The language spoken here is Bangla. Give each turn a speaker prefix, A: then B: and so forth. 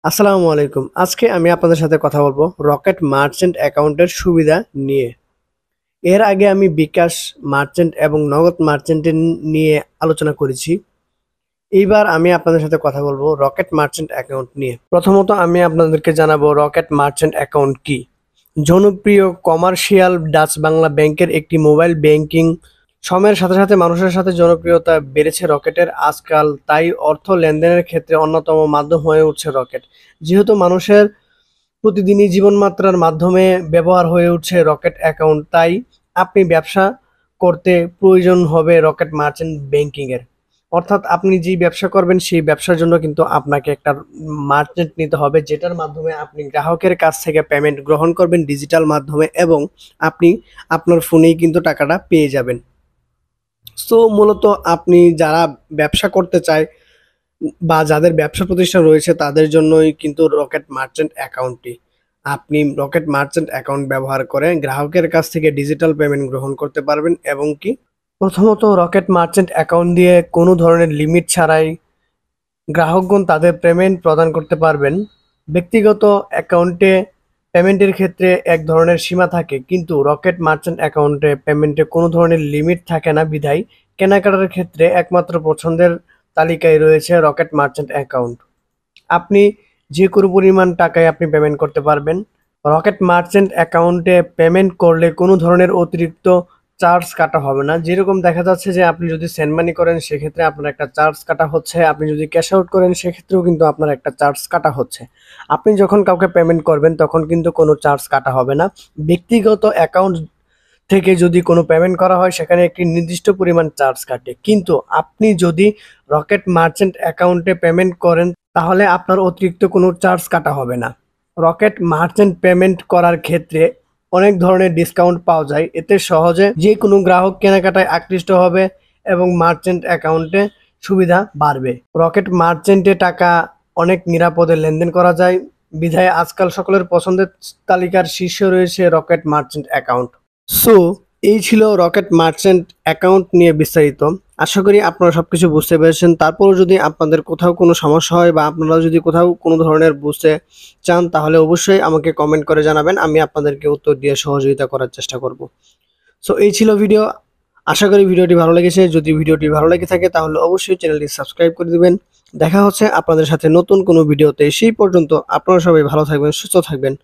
A: আসসালামু আলাইকুম। আজকে আমি আপনাদের সাথে কথা বলবো রকেট মার্চেন্ট অ্যাকাউন্টের সুবিধা নিয়ে। এর আগে আমি বিকাশ মার্চেন্ট এবং নগদ মার্চেন্টের নিয়ে আলোচনা করেছি। এইবার আমি আপনাদের সাথে কথা বলবো রকেট মার্চেন্ট অ্যাকাউন্ট নিয়ে। প্রথমত আমি আপনাদেরকে জানাবো রকেট মার্চেন্ট অ্যাকাউন্ট কি। জনপ্রিয় কমার্শিয়াল ডাচ বাংলা ব্যাংকের একটি মোবাইল ব্যাংকিং। সময়ের সাথে সাথে মানুষের সাথে জনপ্রিয়তা বেড়েছে রকেটের আজকাল, তাই অর্থ লেনদেনের ক্ষেত্রে অন্যতম মাধ্যম হয়ে উঠছে রকেট। যেহেতু মানুষের প্রতিদিনই জীবনমাত্রার মাধ্যমে ব্যবহার হয়ে উঠছে রকেট অ্যাকাউন্ট, তাই আপনি ব্যবসা করতে প্রয়োজন হবে রকেট মার্চেন্ট ব্যাংকিং এর। অর্থাৎ আপনি যে ব্যবসা করবেন সেই ব্যবসার জন্য কিন্তু আপনাকে একটা মার্চেন্ট নিতে হবে, যেটার মাধ্যমে আপনি গ্রাহকের কাছ থেকে পেমেন্ট গ্রহণ করবেন ডিজিটাল মাধ্যমে, এবং আপনি আপনার ফোনেই কিন্তু টাকাটা পেয়ে যাবেন। সো মূলত আপনি যারা ব্যবসা করতে চায় বা যাদের ব্যবসা প্রতিষ্ঠান রয়েছে তাদের জন্যই কিন্তু রকেট মার্চেন্ট অ্যাকাউন্টটি। আপনি রকেট মার্চেন্ট অ্যাকাউন্ট ব্যবহার করে গ্রাহকের কাছ থেকে ডিজিটাল পেমেন্ট গ্রহণ করতে পারবেন, এবং কি প্রথমত রকেট মার্চেন্ট অ্যাকাউন্ট দিয়ে কোনো ধরনের লিমিট ছাড়াই গ্রাহকগণ তাদের পেমেন্ট প্রদান করতে পারবেন। ব্যক্তিগত অ্যাকাউন্টে পেমেন্টের ক্ষেত্রে এক ধরনের সীমা থাকে, কিন্তু রকেট মার্চেন্ট অ্যাকাউন্টে পেমেন্টে কোনো ধরনের লিমিট থাকে না, বিধায় কেনাকাটার ক্ষেত্রে একমাত্র পছন্দের তালিকায় রয়েছে রকেট মার্চেন্ট অ্যাকাউন্ট। আপনি যে কোনো পরিমাণ টাকায় আপনি পেমেন্ট করতে পারবেন। রকেট মার্চেন্ট অ্যাকাউন্টে পেমেন্ট করলে কোনো ধরনের অতিরিক্ত চার্জ কাটা হবে না। যেরকম দেখা যাচ্ছে যে আপনি যদি সেন্ড মানি করেন সেক্ষেত্রে আপনার একটা চার্জ কাটা হচ্ছে, আপনি যদি ক্যাশ আউট করেন সেক্ষেত্রেও কিন্তু আপনার একটা চার্জ কাটা হচ্ছে। আপনি যখন কাউকে পেমেন্ট করবেন তখন কিন্তু কোনো চার্জ কাটা হবে না। ব্যক্তিগত অ্যাকাউন্ট থেকে যদি কোনো পেমেন্ট করা হয় সেখানে একটি নির্দিষ্ট পরিমাণ চার্জ কাটে, কিন্তু আপনি যদি রকেট মার্চেন্ট অ্যাকাউন্টে পেমেন্ট করেন তাহলে আপনার অতিরিক্ত কোনো চার্জ কাটা হবে না। রকেট মার্চেন্ট পেমেন্ট করার ক্ষেত্রে অনেক ধরনের ডিসকাউন্ট পাওয়া যায়, এতে সহজে যে কোনো গ্রাহক কেনাকাটায় আকৃষ্ট হবে এবং মার্চেন্ট অ্যাকাউন্টে সুবিধা বাড়বে। রকেট মার্চেন্টে টাকা অনেক নিরাপদে লেনদেন করা যায়, বিধায় আজকাল সকলের পছন্দের তালিকার শীর্ষে রয়েছে রকেট মার্চেন্ট অ্যাকাউন্ট। সো এই ছিল রকেট মার্চেন্ট অ্যাকাউন্ট নিয়ে বিস্তারিত। আশা করি আপনারা সবকিছু বুঝতে পেরেছেন। তারপরও যদি আপনাদের কোথাও কোনো সমস্যা হয় বা আপনারা যদি কোথাও কোনো ধরনের বুঝতে চান তাহলে অবশ্যই আমাকে কমেন্ট করে জানাবেন, আমি আপনাদেরকে উত্তর দিয়ে সহযোগিতা করার চেষ্টা করব। সো এই ছিল ভিডিও। আশা করি ভিডিওটি ভালো লেগেছে। যদি ভিডিওটি ভালো লেগে থাকে তাহলে অবশ্যই চ্যানেলটি সাবস্ক্রাইব করে দিবেন। দেখা হচ্ছে আপনাদের সাথে নতুন কোনো ভিডিওতে। সেই পর্যন্ত আপনারা সবাই ভালো থাকবেন, সুস্থ থাকবেন।